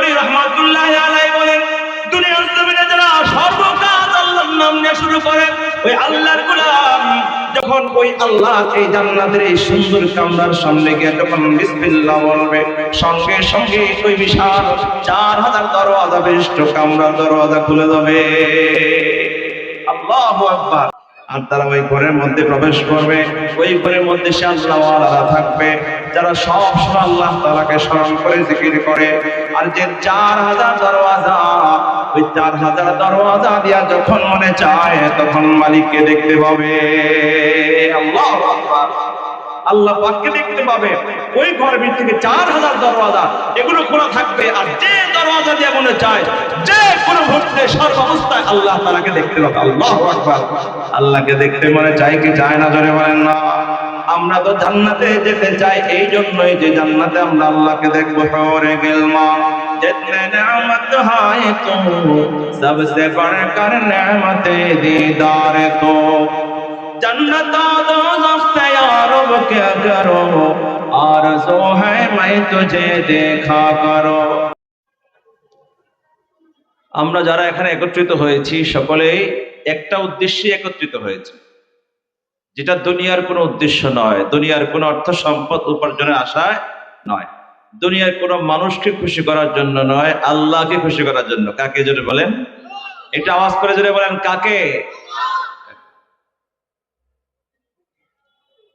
পরী রহমাতুল্লাহি আলাইহি বলেন, দুনিয়ার জমিনে যারা সর্বকাজ আল্লাহর নাম নিয়ে শুরু করে, ওই আল্লাহর গোলাম যখন ওই আল্লাহ এই জান্নাতের এই সুন্দর কামরার সামনে গিয়ে যখন বিসমিল্লাহ বলবে, সঙ্গে সঙ্গে ওই বিশাল 4000 দরওয়াজা বিশিষ্ট কামরার দরওয়াজা খুলে যাবে। আল্লাহু আকবার। আর তারা ওই ঘরের মধ্যে প্রবেশ করবে, ওই ঘরের মধ্যে সে আল্লাহওয়ালারা থাকবে যারা সব সময় আল্লাহ তাআলাকে স্মরণ করে জিকির করে। আর যে 4000 দরওয়াজা, ওই 4000 দরওয়াজা দিয়া যখন মনে চায় তখন মালিককে দেখতে পাবে। আল্লাহু আকবার। আল্লাহ পাককে দেখতে পাবে। ওই ঘরের ভিতর থেকে 4000 দরওয়াজা এগুলো খোলা থাকবে, আর যে দরওয়াজা দিয়ে মনে চায় যে কোনো মুহূর্তে সর্বাবস্থায় আল্লাহ তাআলাকে দেখতে পাবে। আল্লাহু আকবার। আল্লাহকে দেখতে মনে চায় কি চায় না? জোরে বলেন না। আমরা তো জান্নাতে যেতে চাই, এই জন্যই যে জান্নাতে আমরা আল্লাহকে দেখবো। হরে গিলমা जितने नेमत है तो सबसे बढ़कर नेमत दीदार तो जन्नत दोज़ख से यारब क्या करो आरज़ू है मैं तुझे देखा करो। আমরা যারা এখানে একত্রিত হয়েছি সকলেই একটা উদ্দেশ্যে একত্রিত হয়েছে, যেটা দুনিয়ার কোনো উদ্দেশ্য নয়, দুনিয়ার কোনো অর্থ সম্পদ উপার্জনের আশায় নয়, দুনিয়ার কোনো মানুষকে খুশি করার জন্য নয়, আল্লাহকে খুশি করার জন্য। কাকে? জোরে বলেন, এটা আওয়াজ করে জোরে বলেন, কাকে?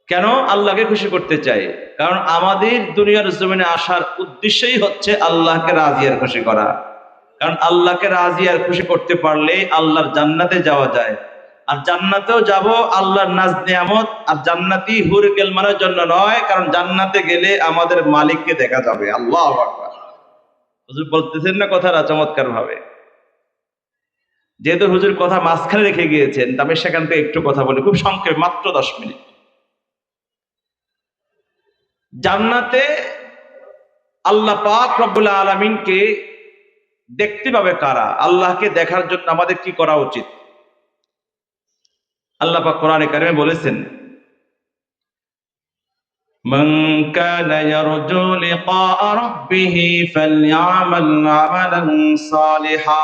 কেন আল্লাহকে খুশি করতে চাই? কারণ আমাদের দুনিয়ার জমিনে আসার উদ্দেশ্যই হচ্ছে আল্লাহকে রাজি আর খুশি করা। কারণ আল্লাহকে রাজি আর খুশি করতে পারলে আল্লাহর জান্নাতে যাওয়া যায়, আর জান্নাতেও যাব আল্লাহর নাজ নিয়ামত আর জান্নাতি হুর গিলমানের জন্য নয়, কারণ জান্নাতে গেলে আমাদের মালিককে দেখা যাবে। আল্লাহু আকবার। হুজুর বলতেছেন না কথাটা চমৎকার ভাবে। যেহেতু হুজুর কথা মাঝখানে রেখে গিয়েছেন, তবে সেখান থেকে একটু কথা বলি, খুব সংক্ষেপে, মাত্র 10 মিনিট। জান্নাতে আল্লাহ পাক রব্বুল আলামিনকে দেখতে পাবে কারা? আল্লাহকে দেখার জন্য আমাদের কি করা উচিত? আল্লাহ পাক কোরআনে কারিমে বলেছেন, মান কানা ইয়ারজু লিকা রাব্বিহি ফালইআমাল আমালান সালিহা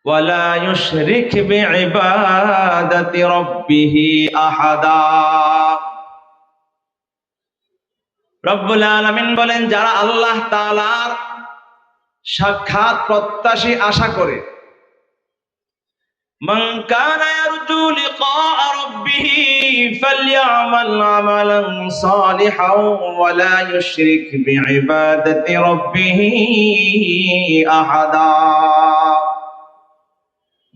ওয়া লা ইউশরিক বিইবাদাতি রাব্বিহি আহাদা। রব্বুল আলামিন বলেন, যারা আল্লাহ তাআলার সাক্ষাৎ প্রত্যাশী আশা করে, মান কানা ইয়ারজু লিকা রাব্বিহি ফালইআমাল আমালান সালিহান ওয়া লা ইউশরিক বিইবাদাতি রাব্বিহি আহাদা।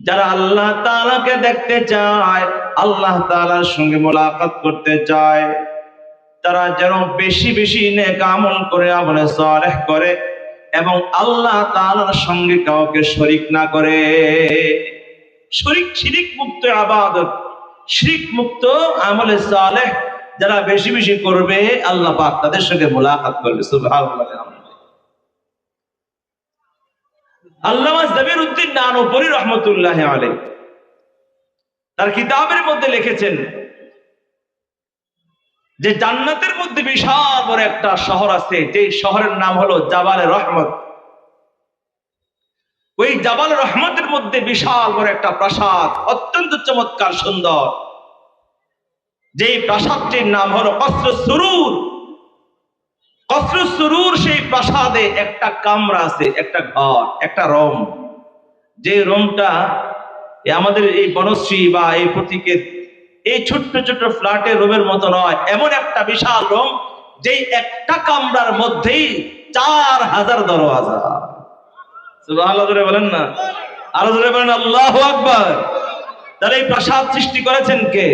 যারা আল্লাহ তাআলাকে দেখতে চায়, আল্লাহ তাআলার সঙ্গে মোলাকাত করতে চায়, তারা যেন বেশি বেশি নেক আমল করে, আমলে সালেহ করে, এবং আল্লাহ তাআলার সঙ্গে কাউকে শরীক না করে। শিরিক মুক্ত ইবাদত, শিরিক মুক্ত আমলে সালেহ যারা বেশি বেশি করবে, আল্লাহ পাক তাদের সঙ্গে মোলাকাত করবে। সুবহানাল্লাহ। আল্লামা জবিরউদ্দিন নানুপুরী রহমাতুল্লাহি আলাইহি তার কিতাবের মধ্যে লিখেছেন যে জান্নাতের মধ্যে বিশাল বড় একটা শহর আছে, যে শহরের নাম হলো জাবালে রহমত। ওই জাবালে রহমতের মধ্যে বিশাল বড় একটা প্রাসাদ, অত্যন্ত চমৎকার সুন্দর, যে প্রাসাদটির নাম হলো কসরুস সুরুর। কসরুস সুরুর সেই প্রাসাদে একটা কামরা আছে, একটা ঘর, একটা রুম, যে রুমটা আমাদের এই বনশ্রী বা এই প্রতীকের এই ছোট্ট ছোট্ট ফ্ল্যাটের রুমের মতো নয়, এমন একটা বিশাল রুম, যেই একটা কামরার মধ্যেই 4000 দরওয়াজা। সুবহানাল্লাহ জোরে বলেন না, আরো জোরে বলেন আল্লাহু আকবার। তাহলে এই প্রাসাদ সৃষ্টি করেছেন কে?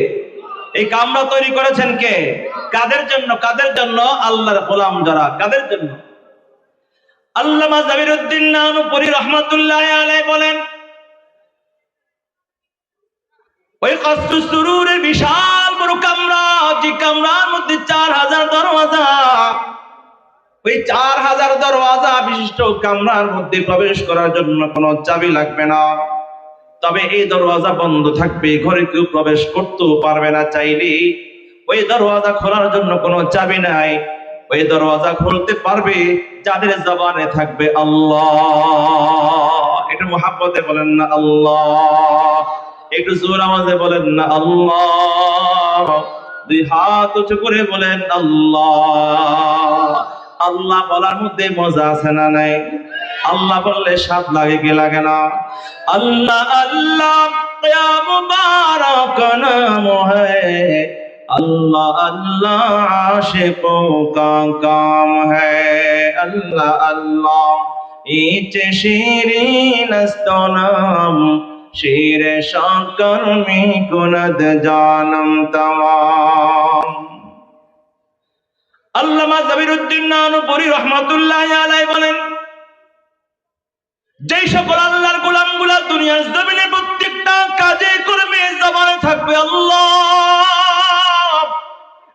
এই কামরা তৈরি করেছেন কে? কাদের জন্য? কাদের জন্য? আল্লাহর গোলাম যারা। কাদের জন্য? আল্লামা জবিরউদ্দিন নানুপুরী রহমাতুল্লাহি আলাইহি বলেন, ওই কসরুস সুরুরের বিশাল বড় কামরা, যে কামরার মধ্যে 4000 দরওয়াজা, ওই 4000 দরওয়াজা বিশিষ্ট কামরার মধ্যে প্রবেশ করার জন্য কোনো চাবি লাগবে না, তবে এই দরওয়াজা বন্ধ থাকবে, ঘরে কেউ প্রবেশ করতেও পারবে না চাইলে। ওই দরওয়াজা খোলার জন্য কোনো চাবি নাই, ওই দরওয়াজা খুলতে পারবে যাদের জবানে থাকবে আল্লাহ। একটু মুহাব্বতে বলেন না আল্লাহ, একটু জোর আওয়াজে বলেন না আল্লাহ, দুই হাত উঁচু করে বলেন আল্লাহ। আল্লাহ বলার মধ্যে মজা আছে না নাই? আল্লাহ বললে স্বাদ লাগে কি লাগে না? আল্লাহ আল্লাহ क्या मुबारक नाम है, अल्लाह अल्लाह आशिकों का काम है, अल्लाह अल्लाह इचे शीरीन स्तनाम शीर शाकर में कुनद जानम तमाम। আল্লামা জাবিরউদ্দিন নানুপুরী রহমাতুল্লাহি আলাইহি বলেন, যেই সকল আল্লাহর গোলামগুলা দুনিয়ার জমিনে প্রত্যেকটা কাজে করবে জবানে থাকবে আল্লাহ,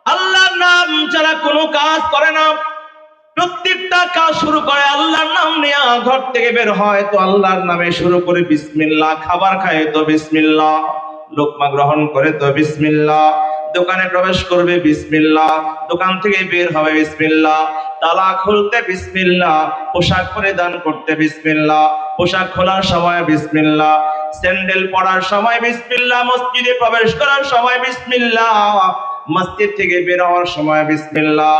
আল্লাহর নাম ছাড়া কোনো কাজ করে না, প্রত্যেকটা কাজ শুরু করে আল্লাহর নাম নিয়ে, ঘর থেকে বের হয় তো আল্লাহর নামে শুরু করে বিসমিল্লাহ, খাবার খায় তো বিসমিল্লাহ, লোকমা গ্রহণ করে তো বিসমিল্লাহ, দোকানে প্রবেশ করবে বিসমিল্লাহ, দোকান থেকে বের হবে বিসমিল্লাহ, তালা খুলতে বিসমিল্লাহ, পোশাক পরিধান করতে বিসমিল্লাহ, পোশাক খোলার সময় বিসমিল্লাহ, স্যান্ডেল পরার সময় বিসমিল্লাহ, মসজিদে প্রবেশ করার সময় বিসমিল্লাহ, মসজিদ থেকে বের হওয়ার সময় বিসমিল্লাহ।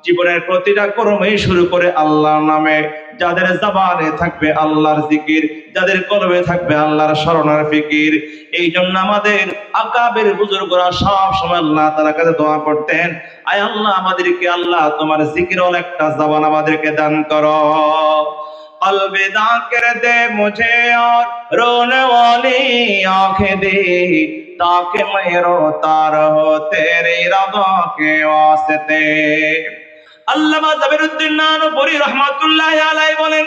জীবনের প্রতিটা কর্মই শুরু করে আল্লাহর নামে। যাদের জবানে থাকবে আল্লাহর জিকির, যাদের কলবে থাকবে আল্লাহর স্মরণের ফিকির। এই জন্য আমাদের আকাবের বুজুর্গরা সব সময় আল্লাহ তাআলার কাছে দোয়া করতেন, আয় আল্লাহ আমাদেরকে আল্লাহ তোমার জিকিরের একটা জবান আমাদেরকে দান করো। अलविदा कर दे मुझे और रोने वाली आंखें दे, ताकि मैं रोता रहो तेरी रज़ा के वास्ते। আল্লামা জাবিরউদ্দিন নানুপুরী রহমাতুল্লাহি আলাইহি বলেন,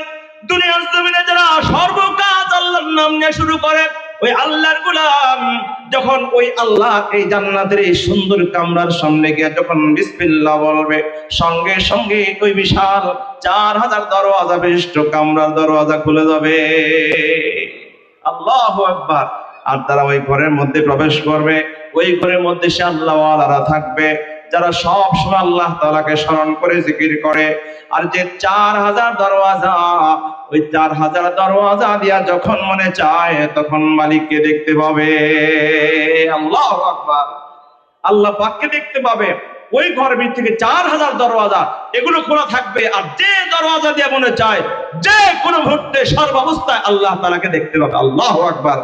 দুনিয়ার জমিনে যারা সর্বকাজ আল্লাহর নাম নিয়ে শুরু করে, ওই আল্লাহর গোলাম যখন ওই আল্লাহ এই জান্নাতের এই সুন্দর কামরার সামনে গিয়ে যখন বিসমিল্লাহ বলবে, সঙ্গে সঙ্গে ওই বিশাল 4000 দরওয়াজা বিশিষ্ট কামরার দরওয়াজা খুলে যাবে। আল্লাহু আকবার। আর তারা ওই ঘরের মধ্যে প্রবেশ করবে, ওই ঘরের মধ্যে সে আল্লাহ ওয়ালারা থাকবে যারা সব সময় আল্লাহ তাআলাকে স্মরণ করে জিকির করে। আর যে 4000 দরওয়াজা, ওই 4000 দরওয়াজা দিয়া যখন মনে চায় তখন মালিককে দেখতে পাবে। আল্লাহু আকবার। আল্লাহ পাককে দেখতে পাবে। ওই ঘরের থেকে 4000 দরওয়াজা এগুলো খোলা থাকবে, আর যে দরওয়াজা দিয়ে মনে চায় যে কোনো মুহূর্তে সর্বাবস্থায় আল্লাহ তাআলাকে দেখতে পাবে। আল্লাহু আকবার।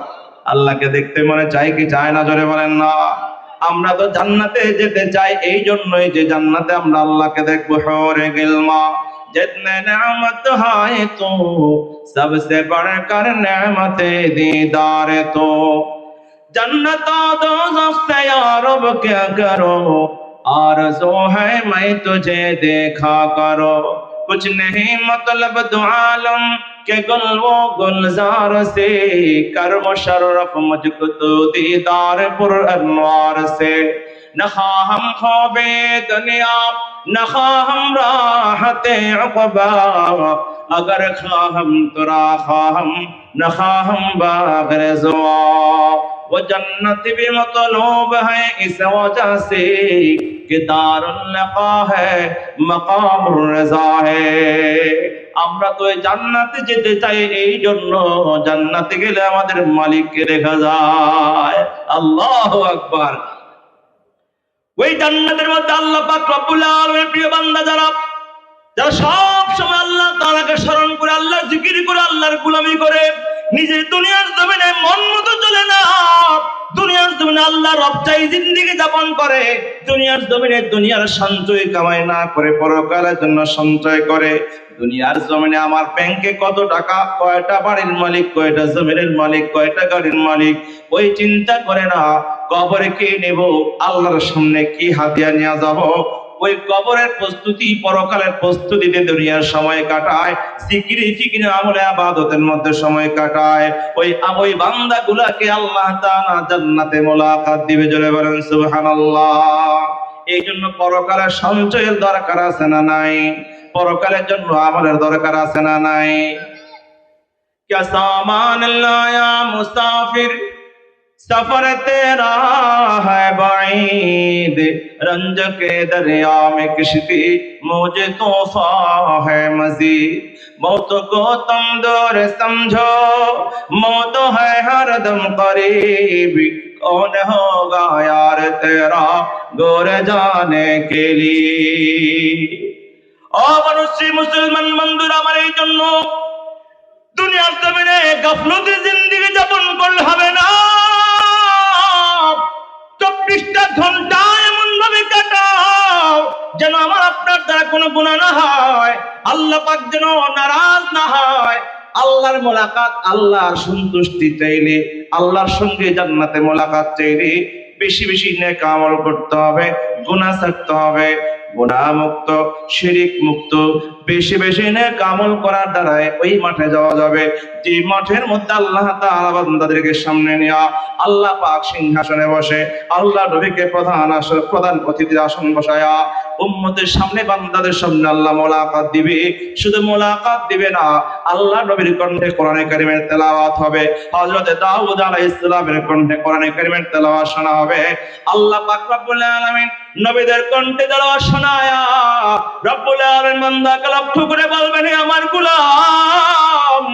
আল্লাহকে দেখতে মনে চায় কি চায় না? জোরে বলেন না। আমরা তো জান্নাতে যেতে চাই, এই জন্যই যে জান্নাতে আমরা আল্লাহকে দেখবো। হরে গিলমা जितने नेमत है तो सबसे बढ़कर नेमत दीदार तो, जन्नत दोज़ख से या रब क्या करो, आरज़ू है मैं तुझे देखा करो, कुछ नहीं मतलब दो आलम के गुल वो गुलजार से, कर मुशर्रफ मुझको तो दीदार पुर अनवार से, न ख्वाहम ख्वाबे दुनिया न ख्वाहम राहते उक़बा, अगर ख्वाहम तुरा ख्वाहम न ख्वाहम बाग़िर ज़ुवा, वो जन्नत भी मतलूब है इस वजह से कि दारुल लक़ा है मक़ामुर रज़ा है। আমরা তো এই জান্নাতে যেতে চাই, এই জন্য জান্নাতে গেলে আমাদের মালিককে দেখা যায়। আল্লাহু আকবার। ওই জান্নাতের মধ্যে আল্লাহ পাক রব্বুল আলামিনের প্রিয় বান্দা যারা সব সময় আল্লাহ তাআলাকে স্মরণ করে, আল্লাহর জিকির করে, আল্লাহর গোলামি করে, নিজের দুনিয়ার জমিনে মন মতো চলে না, দুনিয়ার জমিনে আল্লাহ রব চাই জিন্দেগি যাপন করে, দুনিয়ার জমিনে দুনিয়ার সঞ্চয় কামাই না করে পরকালের জন্য সঞ্চয় করে। দুনিয়ার জমিনে আমার ব্যাংকে কত টাকা, কয়টা বাড়ির মালিক, কয়টা জমিনের মালিক, কয়টা গাড়ির মালিক, ওই চিন্তা করে না কবরে কি নেব, আল্লাহর সামনে কি হাদিয়া নিয়ে যাব, ওই কবরের প্রস্তুতি, পরকালের প্রস্তুতিতে দুনিয়ার সময় কাটায়, জিকিরে ফিকিরে আমলে ইবাদতের মধ্যে সময় কাটায়। ওই বান্দাগুলোকে আল্লাহ তাআলা জান্নাতে মুলাকাত দিবে। জোরে বলেন সুবহানাল্লাহ। এই জন্য পরকালের সঞ্চয়ের দরকার আছে না নাই? পরকালের জন্য আমলের দরকার আছে না নাই? क्या सामान लाया मुसाफिर सफर तेरा है बाईद रंज के दरिया में किश्ती मुझे तोहफा है मजीद मौत को तुम दूर समझो मौत है हरदम करीब कौन होगा यार तेरा गोर जाने के लिए অবশ্যই মুসলমান বন্ধুরা আমার এই জন্য দুনিয়ার জমিনে গাফলতে জিন্দেগি যাপন করলে হবে না 24টা ঘন্টা এমন ভাবে কাটাও যেন আমার আপনার দ্বারা কোনো গুনাহ না হয় আল্লাহ পাক যেন নারাজ না হয় আল্লাহর মোলাকাত আল্লাহর সন্তুষ্টি চাইলে আল্লাহর সঙ্গে জান্নাতে মোলাকাত চাইলে বেশি বেশি নেক আমল করতে হবে গুনাহ ছাড়তে হবে গুনাহ মুক্ত শিরিক মুক্ত বেশি বেশি নেক আমল করার দ্বারা ওই মাঠে যাওয়া যাবে যে মাঠের মধ্যে আল্লাহ তাআলা বান্দাদেরকে সামনে নিয়ে আল্লাহ পাক সিংহাসনে বসে আল্লাহ নবীকে প্রধান অতিথির আসন বসায়া উম্মতের সামনে বান্দাদের সামনে আল্লাহ মোলাকাত দিবে শুধু মোলাকাত দিবে না আল্লাহ নবীর কণ্ঠে কোরআনে কারীমের তেলাওয়াত হবে হযরত দাউদ আলাইহিস সালামের কণ্ঠে কোরআনে কারীমের তেলাওয়াত শোনা হবে আল্লাহ পাক রব্বুল আলামিন নবীদের কণ্ঠে তেলাওয়াত শোনায়া রব্বুল আলামিন বান্দাকে লক্ষ্য করে বলবেন হে আমার গোলাম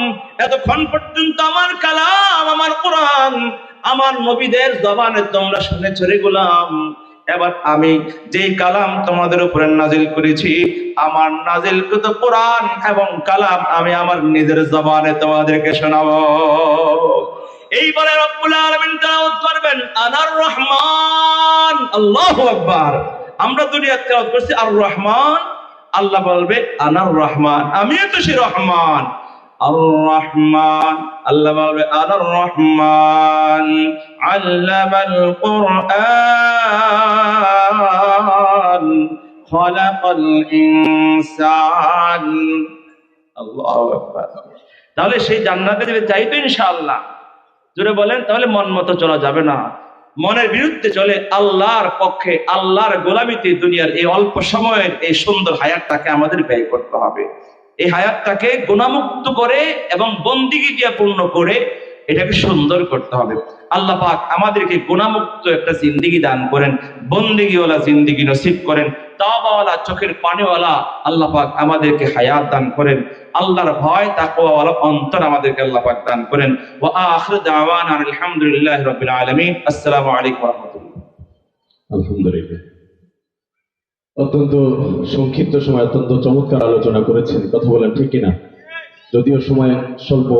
এতক্ষণ পর্যন্ত আমার কালাম আমার কোরআন আমার নবীদের জবানে তোমরা শুনেছো রে গোলাম এবার আমি যে কালাম তোমাদের উপরে নাজিল করেছি আমার নাজিলকৃত কোরআন এবং কালাম আমি আমার নিজের জবানে তোমাদেরকে শোনাবো এইবারে রব্বুল আলামিন তেলাওয়াত করবেন আনার রহমান আল্লাহু আকবার আমরা দুনিয়াতে তেলাওয়াত করছি আর রহমান আল্লাহ বলবে আনার রহমান আমি তো সেই রহমান আর রহমান আল্লাহ বলবে আনার রহমান আল্লামাল কুরআন খলাকাল ইনসান আল্লাহু আকবার তাহলে সেই জান্নাতে যদি যাই তো ইনশাআল্লাহ জোরে বলেন তাহলে মন মতো চলা যাবে না মনের বিরুদ্ধে চলে আল্লাহর পক্ষে আল্লাহর গোলামিতে দুনিয়ার এই অল্প সময়ের এই সুন্দর হায়াতটাকে আমাদের ব্যয় করতে হবে এই হায়াতটাকে গুনাহমুক্ত করে এবং বন্দিগি দিয়ে পূর্ণ করে এটাকে সুন্দর করতে হবে আল্লাহ পাক আমাদেরকে গুনাহমুক্ত একটা জিন্দেগি দান করেন বন্দিগিওয়ালা জিন্দেগি নসিব করেন তাওবাওয়ালা চোখের পানিওয়ালা আল্লাহ পাক আমাদেরকে হায়াত দান করেন আল্লাহর ভয় তাকওয়াওয়ালা অন্তর আমাদেরকে আল্লাহ পাক দান করেন ওয়া আখিরু দাওয়ানা আলহামদুলিল্লাহি রাব্বিল আলামিন আসসালামু আলাইকুম ওয়া রাহমাতুল্লাহ আলহামদুলিল্লাহ অত্যন্ত সংক্ষিপ্ত সময় অত্যন্ত চমৎকার আলোচনা করেছেন কথা বলেন ঠিক কিনা যদিও সময় স্বল্প